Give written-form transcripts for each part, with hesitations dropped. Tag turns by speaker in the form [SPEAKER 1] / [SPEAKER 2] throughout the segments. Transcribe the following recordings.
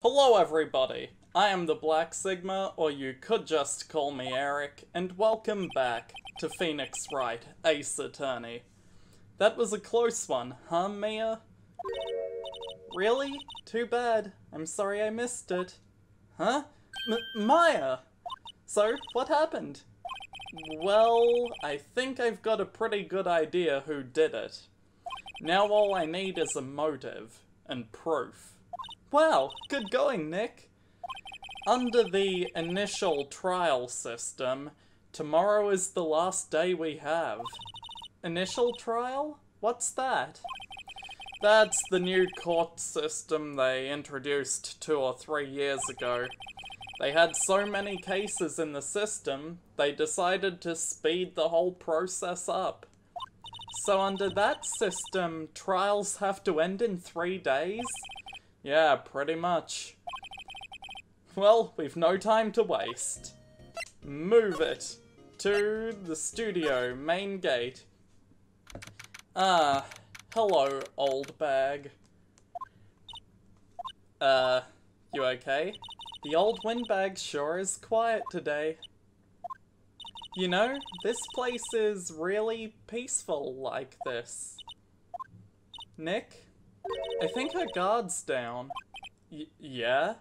[SPEAKER 1] Hello everybody, I am the Black Sigma, or you could just call me Eric, and welcome back to Phoenix Wright Ace Attorney. That was a close one, huh Mia? Really? Too bad. I'm sorry I missed it. Huh? Maya! So, what happened? Well, I think I've got a pretty good idea who did it. Now all I need is a motive and proof. Wow, good going, Nick. Under the initial trial system, tomorrow is the last day we have. Initial trial? What's that? That's the new court system they introduced 2 or 3 years ago. They had so many cases in the system, they decided to speed the whole process up. So under that system, trials have to end in 3 days? Yeah, pretty much. Well, we've no time to waste. Move it to the studio main gate. Ah, hello, old bag. You okay? The old windbag sure is quiet today. You know, this place is really peaceful like this. Nick? I think her guard's down. Yeah?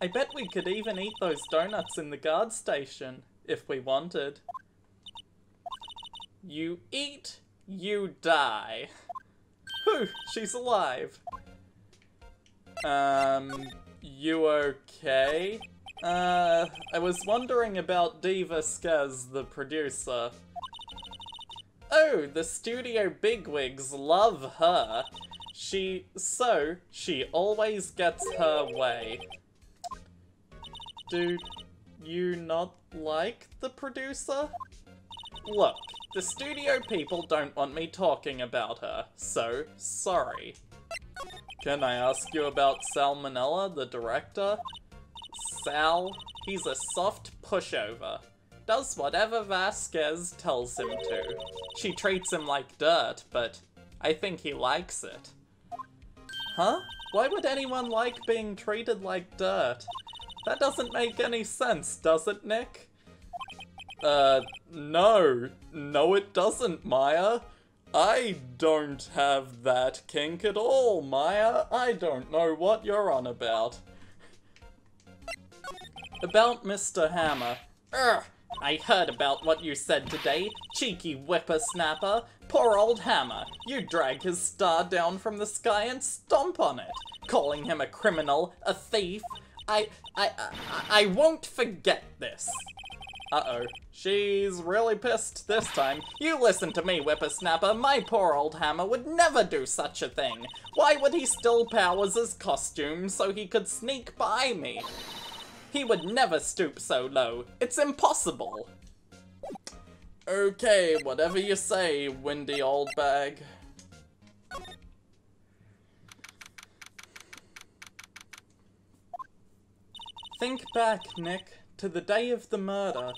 [SPEAKER 1] I bet we could even eat those donuts in the guard station, if we wanted. You eat, you die. Whew, she's alive. You okay? I was wondering about Dee Vasquez, the producer. Oh, the studio bigwigs love her. She always gets her way. Do you not like the producer? Look, the studio people don't want me talking about her, so sorry. Can I ask you about Salmonella, the director? Sal, he's a soft pushover. Does whatever Vasquez tells him to. She treats him like dirt, but I think he likes it. Huh? Why would anyone like being treated like dirt? That doesn't make any sense, does it, Nick? No. No, it doesn't, Maya. I don't have that kink at all, Maya. I don't know what you're on about. About Mr. Hammer. Ugh! I heard about what you said today, cheeky whippersnapper. Poor old Hammer. You drag his star down from the sky and stomp on it, calling him a criminal, a thief. I won't forget this. Uh-oh. She's really pissed this time. You listen to me, whippersnapper. My poor old Hammer would never do such a thing. Why would he steal Powers' costume so he could sneak by me? He would never stoop so low. It's impossible. Okay, whatever you say, windy old bag. Think back, Nick, to the day of the murder.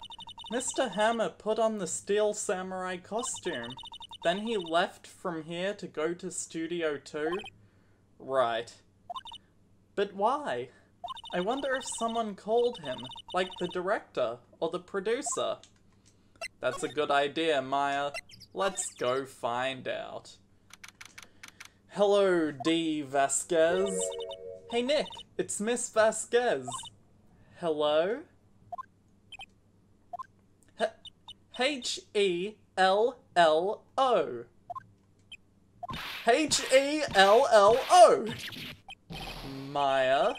[SPEAKER 1] Mr. Hammer put on the Steel Samurai costume. Then he left from here to go to Studio 2? Right. But why? I wonder if someone called him, like the director or the producer. That's a good idea, Maya. Let's go find out. Hello, Dee Vasquez. Hey Nick, it's Miss Vasquez. Hello? H-E-L-L-O. H-E-L-L-O! Maya,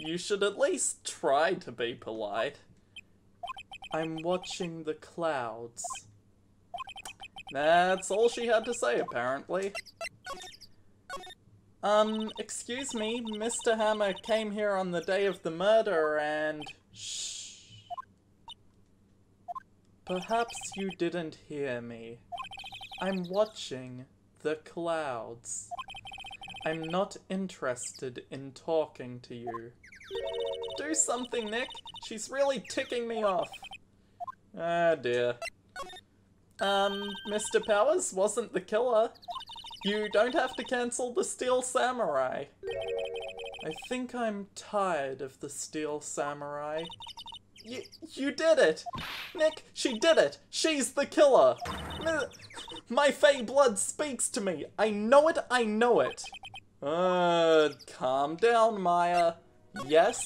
[SPEAKER 1] you should at least try to be polite. I'm watching the clouds. That's all she had to say, apparently. Excuse me, Mr. Hammer came here on the day of the murder and... Shh. Perhaps you didn't hear me. I'm watching the clouds. I'm not interested in talking to you. Do something, Nick. She's really ticking me off. Ah, dear. Mr. Powers wasn't the killer. You don't have to cancel the Steel Samurai. I think I'm tired of the Steel Samurai. You did it! Nick, she did it! She's the killer! My Fey blood speaks to me! I know it, I know it! Calm down, Maya. Yes,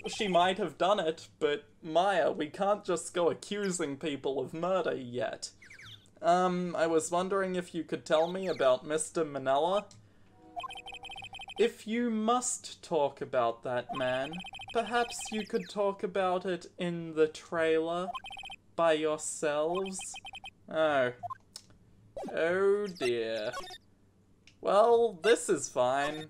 [SPEAKER 1] she might have done it, but Maya, we can't just go accusing people of murder yet. I was wondering if you could tell me about Mr. Manila? If you must talk about that man, perhaps you could talk about it in the trailer by yourselves? Oh. Oh dear. Well, this is fine.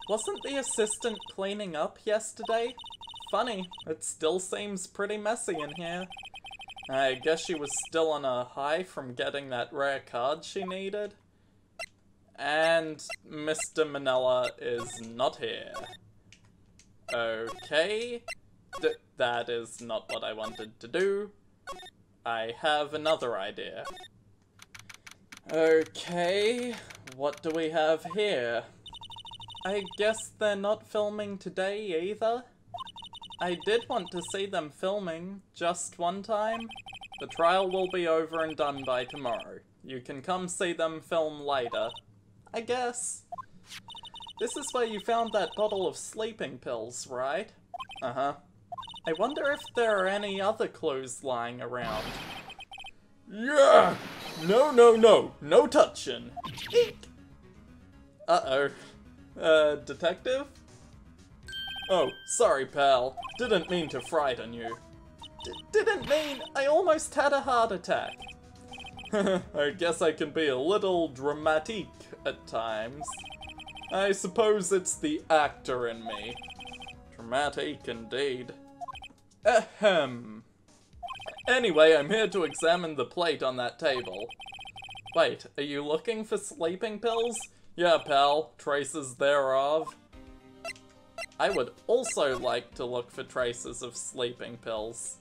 [SPEAKER 1] Wasn't the assistant cleaning up yesterday? Funny, it still seems pretty messy in here. I guess she was still on a high from getting that rare card she needed. And Mr. Manila is not here. Okay. That is not what I wanted to do. I have another idea. Okay, what do we have here? I guess they're not filming today either? I did want to see them filming, just one time. The trial will be over and done by tomorrow. You can come see them film later. I guess. This is where you found that bottle of sleeping pills, right? Uh-huh. I wonder if there are any other clues lying around. Yeah! No touching. Eek! Uh-oh. Detective? Oh, sorry, pal. Didn't mean to frighten you. Didn't mean. I almost had a heart attack. I guess I can be a little dramatic at times. I suppose it's the actor in me. Dramatic indeed. Ahem. Anyway, I'm here to examine the plate on that table. Wait, are you looking for sleeping pills? Yeah, pal. Traces thereof. I would also like to look for traces of sleeping pills.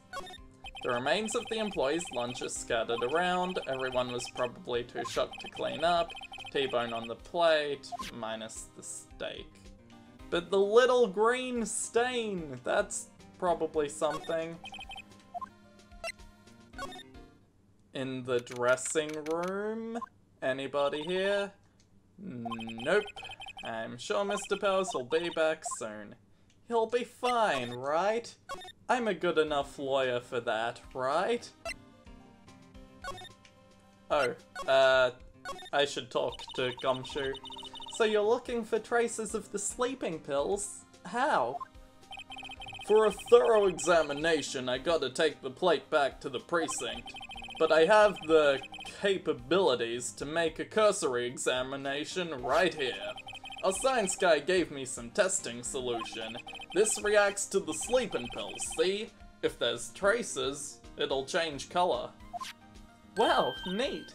[SPEAKER 1] The remains of the employees' lunch are scattered around. Everyone was probably too shocked to clean up. T-bone on the plate, minus the steak. But the little green stain, that's probably something. In the dressing room? Anybody here? Nope. I'm sure Mr. Powers will be back soon. He'll be fine, right? I'm a good enough lawyer for that, right? Oh, I should talk to Gumshoe. So you're looking for traces of the sleeping pills? How? For a thorough examination, I gotta take the plate back to the precinct. But I have the capabilities to make a cursory examination right here. A science guy gave me some testing solution. This reacts to the sleeping pills, see? If there's traces, it'll change color. Wow, neat.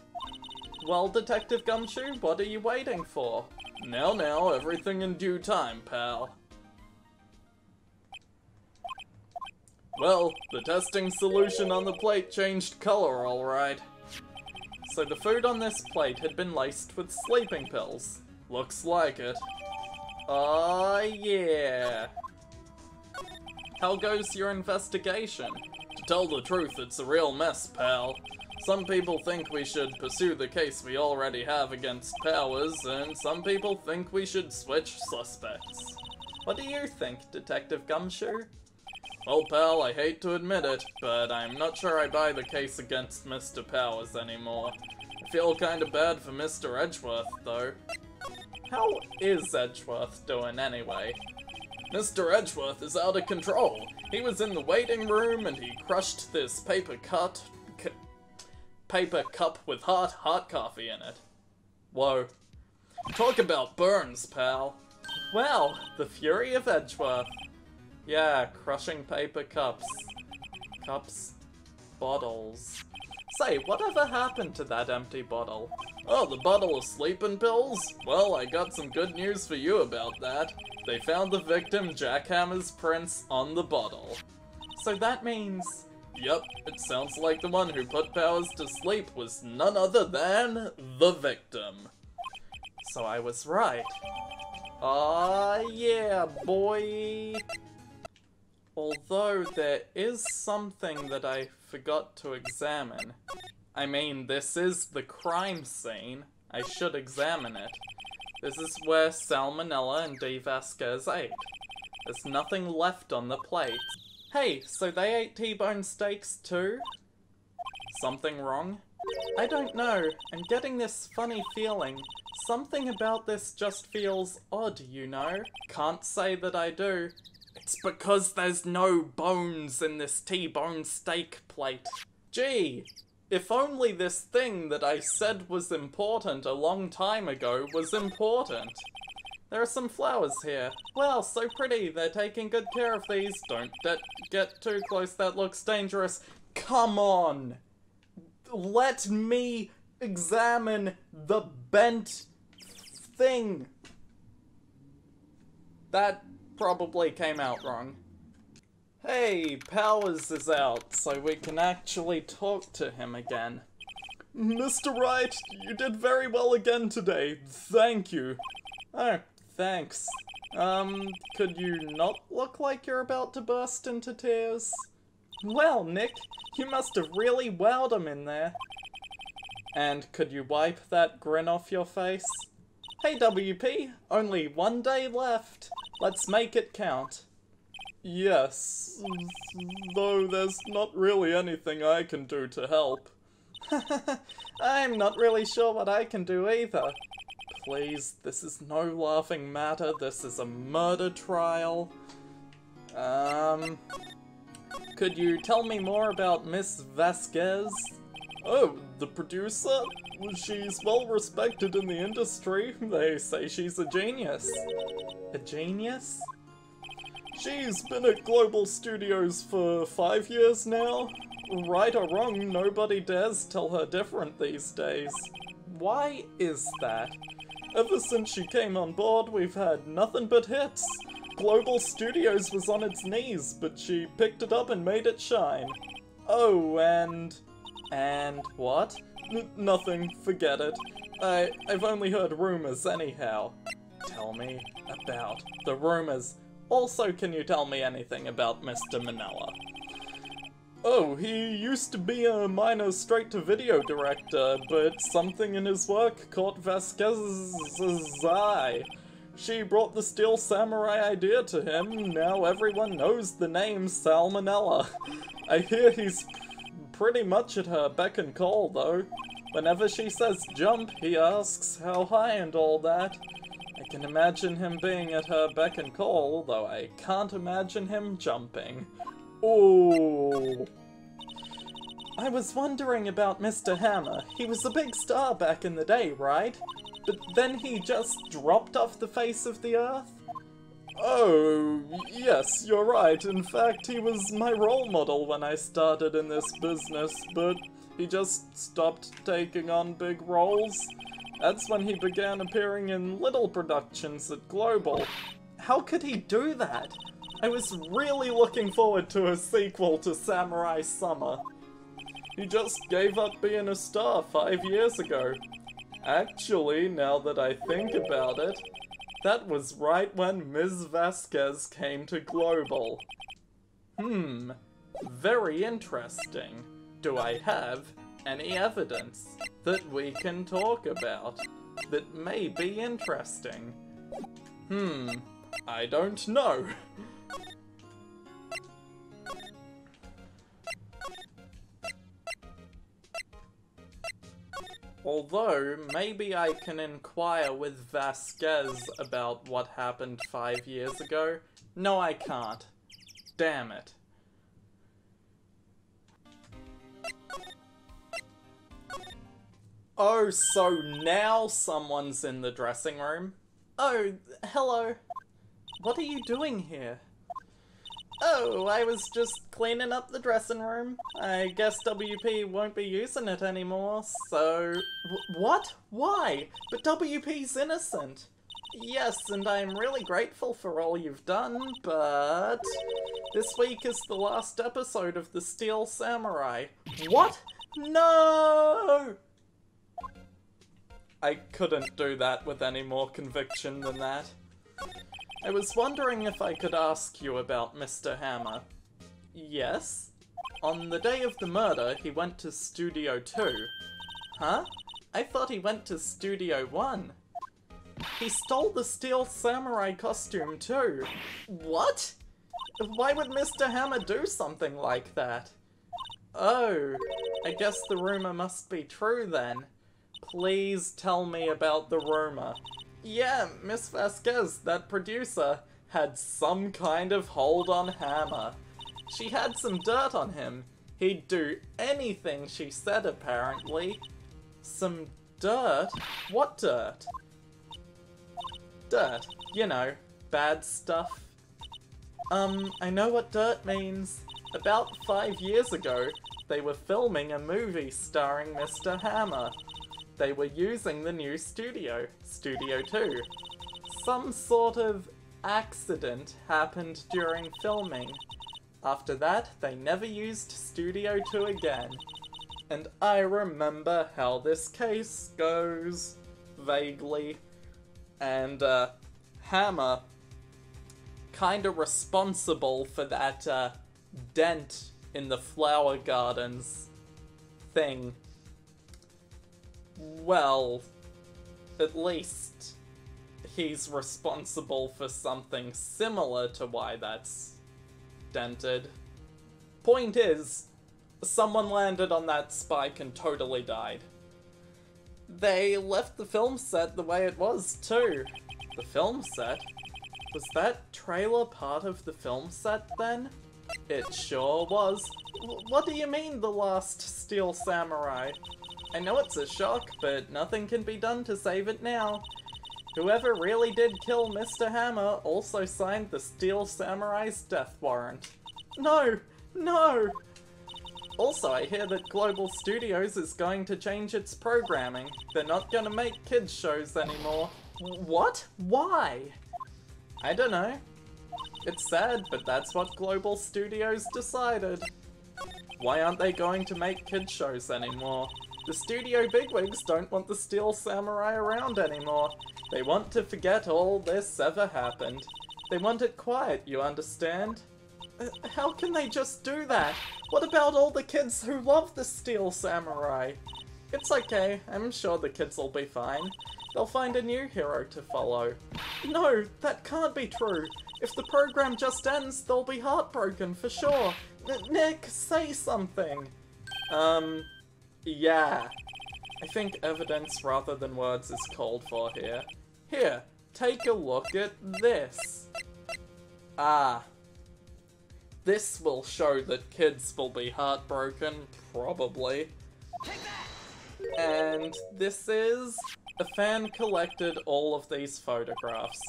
[SPEAKER 1] Well, Detective Gumshoe, what are you waiting for? Now, everything in due time, pal. Well, the testing solution on the plate changed color, alright. So the food on this plate had been laced with sleeping pills. Looks like it. Oh yeah. How goes your investigation? To tell the truth, it's a real mess, pal. Some people think we should pursue the case we already have against Powers, and some people think we should switch suspects. What do you think, Detective Gumshoe? Well, pal, I hate to admit it, but I'm not sure I buy the case against Mr. Powers anymore. I feel kinda bad for Mr. Edgeworth, though. How is Edgeworth doing anyway? Mr. Edgeworth is out of control. He was in the waiting room and he crushed this paper cup with hot coffee in it. Whoa. Talk about burns, pal. Well, the fury of Edgeworth. Yeah, crushing paper cups. Bottles. Say, whatever happened to that empty bottle? Oh, the bottle of sleeping pills? Well, I got some good news for you about that. They found the victim Jackhammer's prints on the bottle. So that means Yep, it sounds like the one who put Powers to sleep was none other than the victim. So I was right. Ah, yeah, boy. Although there is something that I forgot to examine. I mean, this is the crime scene. I should examine it. This is where Salmonella and D. Vasquez ate. There's nothing left on the plate. Hey, so they ate T-bone steaks too? Something wrong? I don't know. I'm getting this funny feeling. Something about this just feels odd, you know? Can't say that I do. It's because there's no bones in this T-bone steak plate. Gee, if only this thing that I said was important a long time ago was important. There are some flowers here. Well, so pretty. They're taking good care of these. Don't get too close. That looks dangerous. Come on. Let me examine the bent thing. That probably came out wrong. Hey, Powers is out, so we can actually talk to him again. Mr. Wright, you did very well again today. Thank you. Oh, thanks. Could you not look like you're about to burst into tears? Well, Nick, you must have really wowed him in there. And could you wipe that grin off your face? Hey, WP, only one day left. Let's make it count. Yes, though there's not really anything I can do to help. I'm not really sure what I can do either. Please, this is no laughing matter, this is a murder trial. Could you tell me more about Miss Vasquez? Oh, the producer? She's well respected in the industry. They say she's a genius. A genius? She's been at Global Studios for 5 years now. Right or wrong, nobody dares tell her different these days. Why is that? Ever since she came on board, we've had nothing but hits. Global Studios was on its knees, but she picked it up and made it shine. Oh, and what? Nothing, forget it. I've only heard rumors anyhow. Tell me about the rumors. Also, can you tell me anything about Mr. Manila? Oh, he used to be a minor straight-to-video director, but something in his work caught Vasquez's eye. She brought the Steel Samurai idea to him, now everyone knows the name Salmonella. I hear he's pretty much at her beck and call, though. Whenever she says jump, he asks how high and all that. I can imagine him being at her beck and call, though I can't imagine him jumping. Ooh. I was wondering about Mr. Hammer. He was a big star back in the day, right? But then he just dropped off the face of the earth? Oh, yes, you're right. In fact, he was my role model when I started in this business, but he just stopped taking on big roles. That's when he began appearing in little productions at Global. How could he do that? I was really looking forward to a sequel to Samurai Summer. He just gave up being a star 5 years ago. Actually, now that I think about it, that was right when Ms. Vasquez came to Global. Very interesting. Do I have any evidence that we can talk about that may be interesting? I don't know. Although, maybe I can inquire with Vasquez about what happened 5 years ago. No, I can't. Damn it. Oh, so now someone's in the dressing room? Oh, hello. What are you doing here? Oh, I was just cleaning up the dressing room. I guess WP won't be using it anymore, so... What? Why? But WP's innocent. Yes, and I'm really grateful for all you've done, but this week is the last episode of The Steel Samurai. What? No! I couldn't do that with any more conviction than that. I was wondering if I could ask you about Mr. Hammer. Yes? On the day of the murder, he went to Studio 2. Huh? I thought he went to Studio 1. He stole the Steel Samurai costume too. What? Why would Mr. Hammer do something like that? Oh, I guess the rumor must be true then. Please tell me about the rumor. Yeah, Miss Vasquez, that producer, had some kind of hold on Hammer. She had some dirt on him. He'd do anything she said, apparently. Some dirt? What dirt? Dirt. You know, bad stuff. I know what dirt means. About 5 years ago, they were filming a movie starring Mr. Hammer. They were using the new studio, Studio 2. Some sort of accident happened during filming. After that, they never used Studio 2 again. And I remember how this case goes, vaguely. And, Hammer, kinda responsible for that, dent in the flower gardens thing. Well, at least he's responsible for something similar to why that's dented. Point is, someone landed on that spike and totally died. They left the film set the way it was, too. The film set? Was that trailer part of the film set, then? It sure was. What do you mean, The Last Steel Samurai? I know it's a shock, but nothing can be done to save it now. Whoever really did kill Mr. Hammer also signed the Steel Samurai's death warrant. No! No! Also, I hear that Global Studios is going to change its programming. They're not gonna make kids shows anymore. What? Why? I don't know. It's sad, but that's what Global Studios decided. Why aren't they going to make kids shows anymore? The studio bigwigs don't want the Steel Samurai around anymore. They want to forget all this ever happened. They want it quiet, you understand? How can they just do that? What about all the kids who love the Steel Samurai? It's okay, I'm sure the kids will be fine. They'll find a new hero to follow. No, that can't be true. If the program just ends, they'll be heartbroken for sure. Nick, say something. Yeah. I think evidence rather than words is called for here. Here, take a look at this. Ah. This will show that kids will be heartbroken, probably. And this is... A fan collected all of these photographs.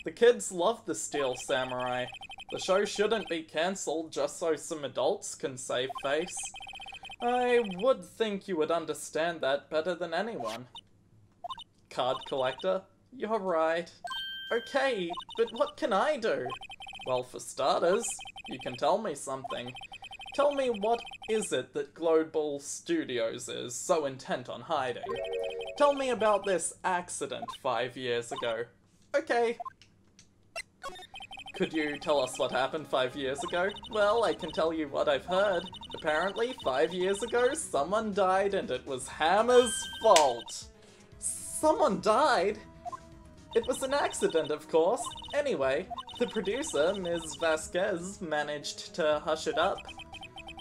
[SPEAKER 1] The kids love the Steel Samurai. The show shouldn't be cancelled just so some adults can save face. I would think you would understand that better than anyone. Card collector? You're right. Okay, but what can I do? Well, for starters, you can tell me something. Tell me what is it that Global Studios is so intent on hiding? Tell me about this accident 5 years ago. Okay. Could you tell us what happened 5 years ago? Well, I can tell you what I've heard. Apparently, 5 years ago, someone died and it was Hammer's fault. Someone died? It was an accident, of course. Anyway, the producer, Ms. Vasquez, managed to hush it up.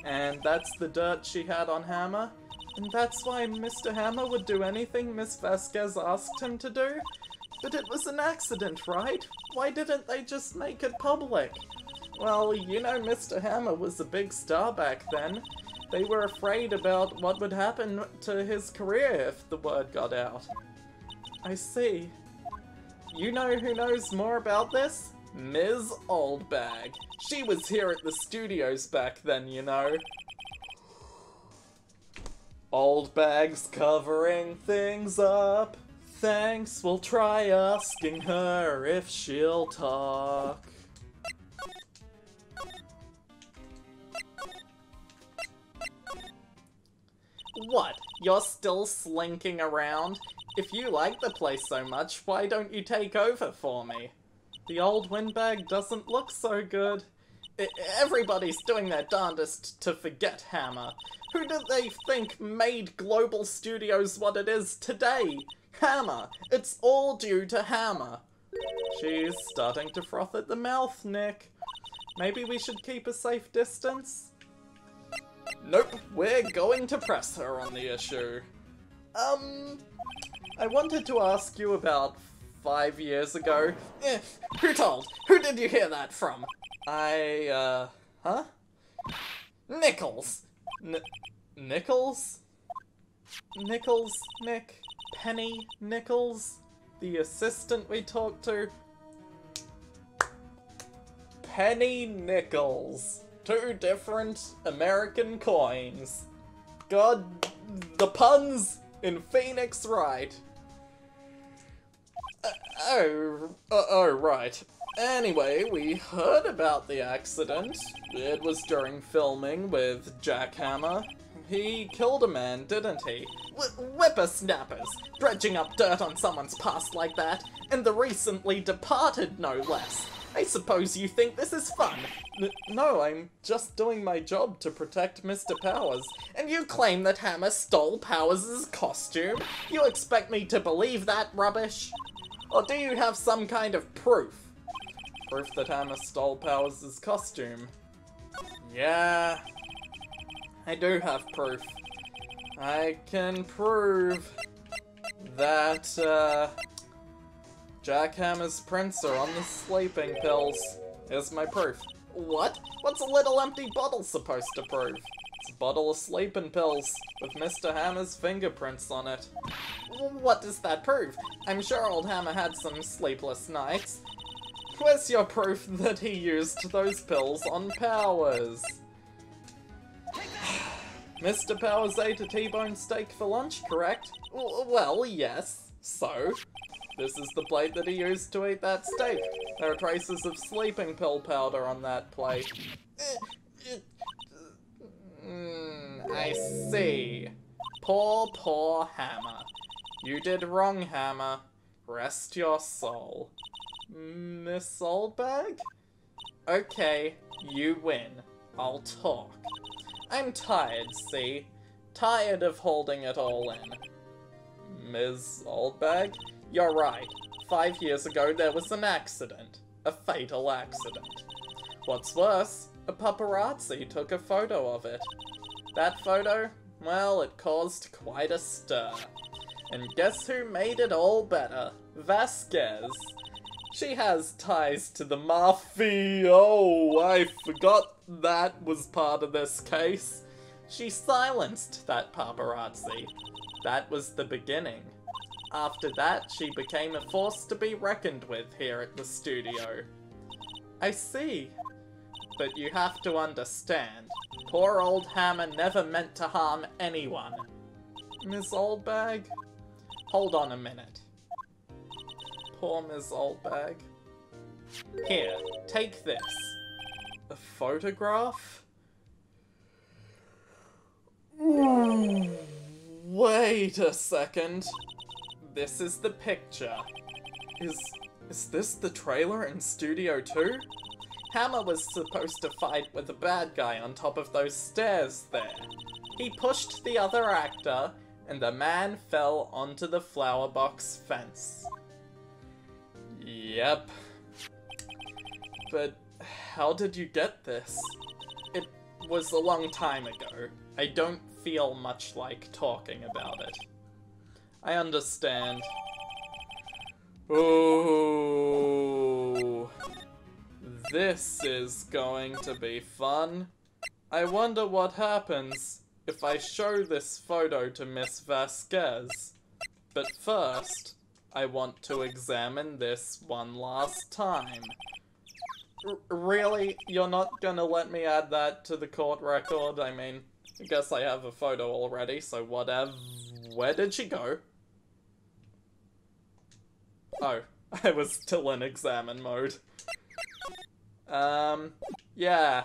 [SPEAKER 1] And that's the dirt she had on Hammer. And that's why Mr. Hammer would do anything Miss Vasquez asked him to do? But it was an accident, right? Why didn't they just make it public? Well, you know Mr. Hammer was a big star back then. They were afraid about what would happen to his career if the word got out. I see. You know who knows more about this? Ms. Oldbag. She was here at the studios back then, you know. Oldbag's covering things up. Thanks, we'll try asking her if she'll talk. What? You're still slinking around? If you like the place so much, why don't you take over for me? The old windbag doesn't look so good. Everybody's doing their darndest to forget Hammer. Who do they think made Global Studios what it is today? Hammer! It's all due to Hammer. She's starting to froth at the mouth, Nick. Maybe we should keep a safe distance? Nope, we're going to press her on the issue. I wanted to ask you about 5 years ago. Who told? Who did you hear that from? Huh? Nichols! Nichols? Nichols, Nick? Penny Nichols? The assistant we talked to? Penny Nichols. 2 different American coins. God, the puns in Phoenix Wright. Right. Anyway, we heard about the accident. It was during filming with Jack Hammer. He killed a man, didn't he? Whippersnappers! Dredging up dirt on someone's past like that, and the recently departed, no less. I suppose you think this is fun? No, I'm just doing my job to protect Mr. Powers. And you claim that Hammer stole Powers' costume? You expect me to believe that rubbish? Or do you have some kind of proof? Proof that Hammer stole Powers' costume? Yeah, I do have proof. I can prove that, Jack Hammer's prints are on the sleeping pills. Here's my proof. What? What's a little empty bottle supposed to prove? It's a bottle of sleeping pills with Mr. Hammer's fingerprints on it. What does that prove? I'm sure old Hammer had some sleepless nights. Where's your proof that he used those pills on Powers? Mr. Powers ate a T-bone steak for lunch, correct? Well, yes. So? This is the plate that he used to eat that steak. There are traces of sleeping pill powder on that plate. I see. Poor Hammer. You did wrong, Hammer. Rest your soul. Miss Oldbag? Okay, you win. I'll talk. I'm tired, see? Tired of holding it all in. Ms. Oldbag? You're right. 5 years ago there was an accident. A fatal accident. What's worse, a paparazzi took a photo of it. That photo? Well, it caused quite a stir. And guess who made it all better? Vasquez. She has ties to the Mafia. Oh, I forgot that was part of this case. She silenced that paparazzi. That was the beginning. After that, she became a force to be reckoned with here at the studio. I see. But you have to understand, poor old Hammer never meant to harm anyone. Ms. Oldbag? Hold on a minute. Poor Ms. Oldbag. Here, take this. A photograph? Wait a second. This is the picture. Is this the trailer in Studio 2? Hammer was supposed to fight with a bad guy on top of those stairs there. He pushed the other actor, and the man fell onto the flower box fence. Yep. But how did you get this? It was a long time ago. I don't feel much like talking about it. I understand. Oh, this is going to be fun. I wonder what happens if I show this photo to Miss Vasquez. But first, I want to examine this one last time. Really? You're not gonna let me add that to the court record? I mean, I guess I have a photo already, so whatever. Where did she go? Oh, I was still in examine mode. Yeah.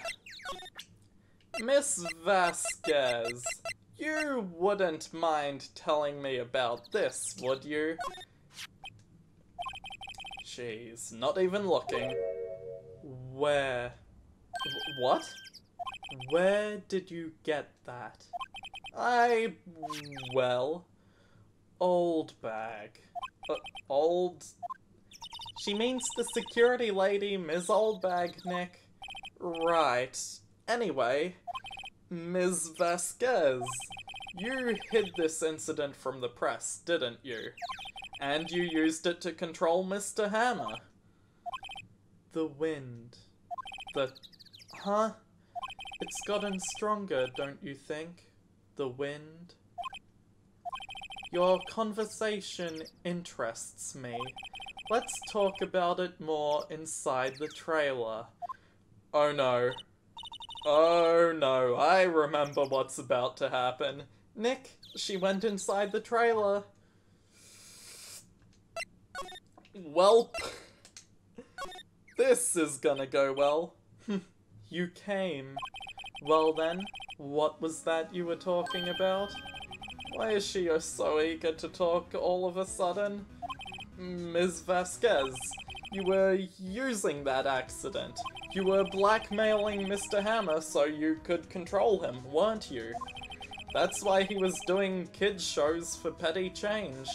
[SPEAKER 1] Miss Vasquez, you wouldn't mind telling me about this, would you? She's not even looking. Where? What? Where did you get that? Well, old bag. Old... She means the security lady, Ms. Oldbag, Nick. Right. Anyway, Ms. Vasquez, you hid this incident from the press, didn't you? And you used it to control Mr. Hammer. The wind. Huh? It's gotten stronger, don't you think? The wind? Your conversation interests me. Let's talk about it more inside the trailer. Oh no. Oh no, I remember what's about to happen. Nick, she went inside the trailer. Welp. This is gonna go well. You came. Well then, what was that you were talking about? Why is she so eager to talk all of a sudden? Ms. Vasquez, you were using that accident. You were blackmailing Mr. Hammer so you could control him, weren't you? That's why he was doing kids shows for petty change.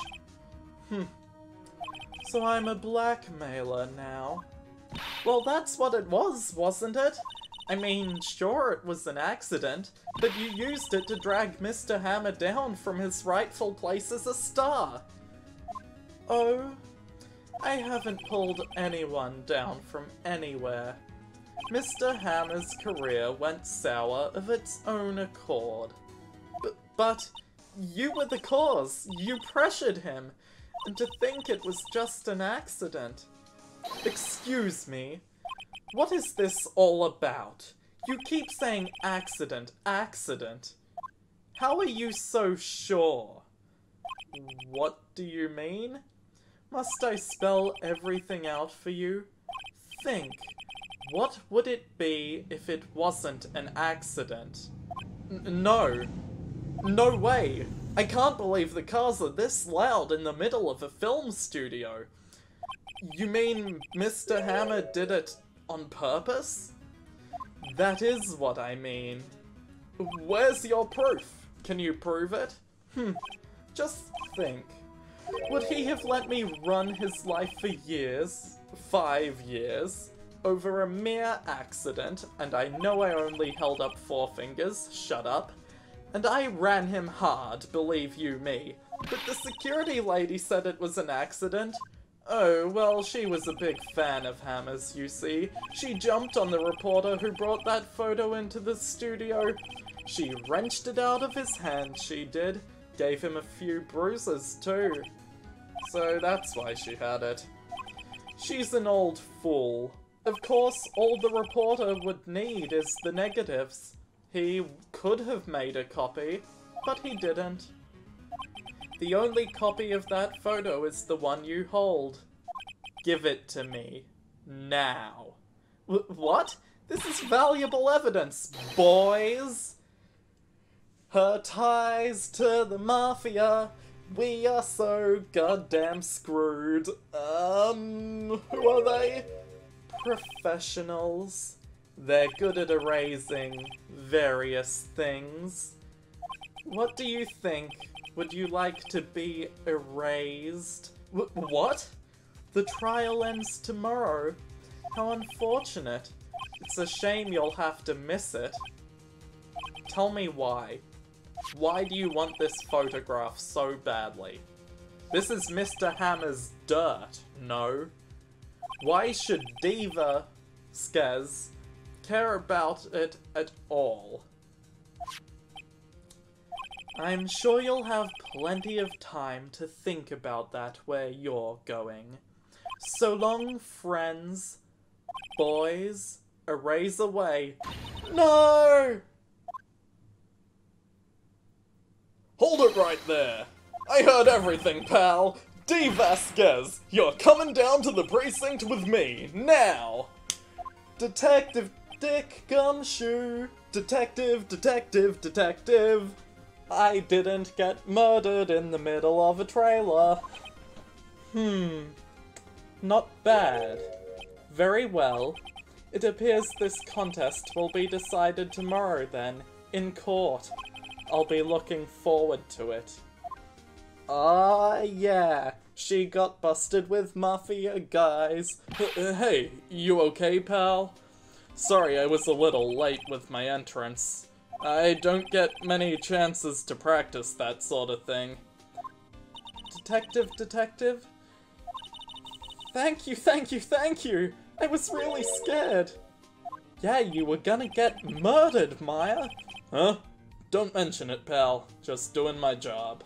[SPEAKER 1] So I'm a blackmailer now. Well, that's what it was, wasn't it? I mean, sure it was an accident, but you used it to drag Mr. Hammer down from his rightful place as a star. Oh, I haven't pulled anyone down from anywhere. Mr. Hammer's career went sour of its own accord. But you were the cause. You pressured him. And to think it was just an accident. Excuse me. What is this all about? You keep saying accident, accident. How are you so sure? What do you mean? Must I spell everything out for you? Think. What would it be if it wasn't an accident? No. No way. I can't believe the cars are this loud in the middle of a film studio. You mean Mr. Hammer did it on purpose? That is what I mean. Where's your proof? Can you prove it? Just think. Would he have let me run his life for years? 5 years? Over a mere accident, and I know I only held up 4 fingers, shut up. And I ran him hard, believe you me. But the security lady said it was an accident. Oh, well, she was a big fan of Hammer's, you see. She jumped on the reporter who brought that photo into the studio. She wrenched it out of his hand, she did. Gave him a few bruises, too. So that's why she had it. She's an old fool. Of course, all the reporter would need is the negatives. He could have made a copy, but he didn't. The only copy of that photo is the one you hold. Give it to me. Now. What? This is valuable evidence, boys! Her ties to the mafia. We are so goddamn screwed. Who are they? Professionals. They're good at erasing various things. What do you think? Would you like to be erased? What? The trial ends tomorrow. How unfortunate. It's a shame you'll have to miss it. Tell me why. Why do you want this photograph so badly? This is Mr. Hammer's dirt, no? Why should Diva Skez care about it at all? I'm sure you'll have plenty of time to think about that where you're going. So long, friends. Boys, erase away. No! Hold it right there. I heard everything, pal. D. Vasquez, you're coming down to the precinct with me, now! Detective Dick Gumshoe. Detective, detective, detective. I didn't get murdered in the middle of a trailer. Not bad. Very well. It appears this contest will be decided tomorrow then, in court. I'll be looking forward to it. Yeah. She got busted with mafia guys. Hey, you okay, pal? Sorry I was a little late with my entrance. I don't get many chances to practice that sort of thing. Detective, detective? Thank you, thank you, thank you! I was really scared. Yeah, you were gonna get murdered, Maya. Huh? Don't mention it, pal. Just doing my job.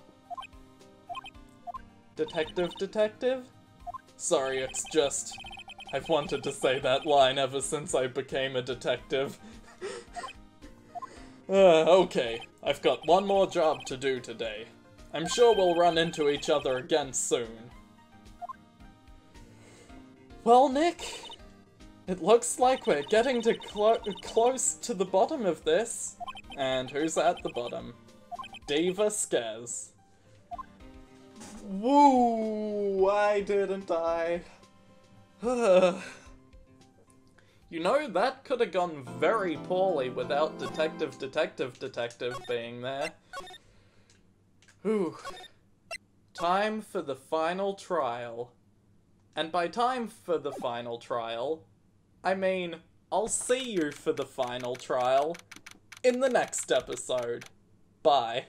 [SPEAKER 1] Detective, detective? Sorry, it's just... I've wanted to say that line ever since I became a detective. Okay, I've got one more job to do today. I'm sure we'll run into each other again soon. Well, Nick, it looks like we're getting to close to the bottom of this. And who's at the bottom? D. Vasquez. Woo! Why didn't I? You know, that could have gone very poorly without Detective being there. Whew. Time for the final trial. And by time for the final trial, I mean, I'll see you for the final trial in the next episode. Bye.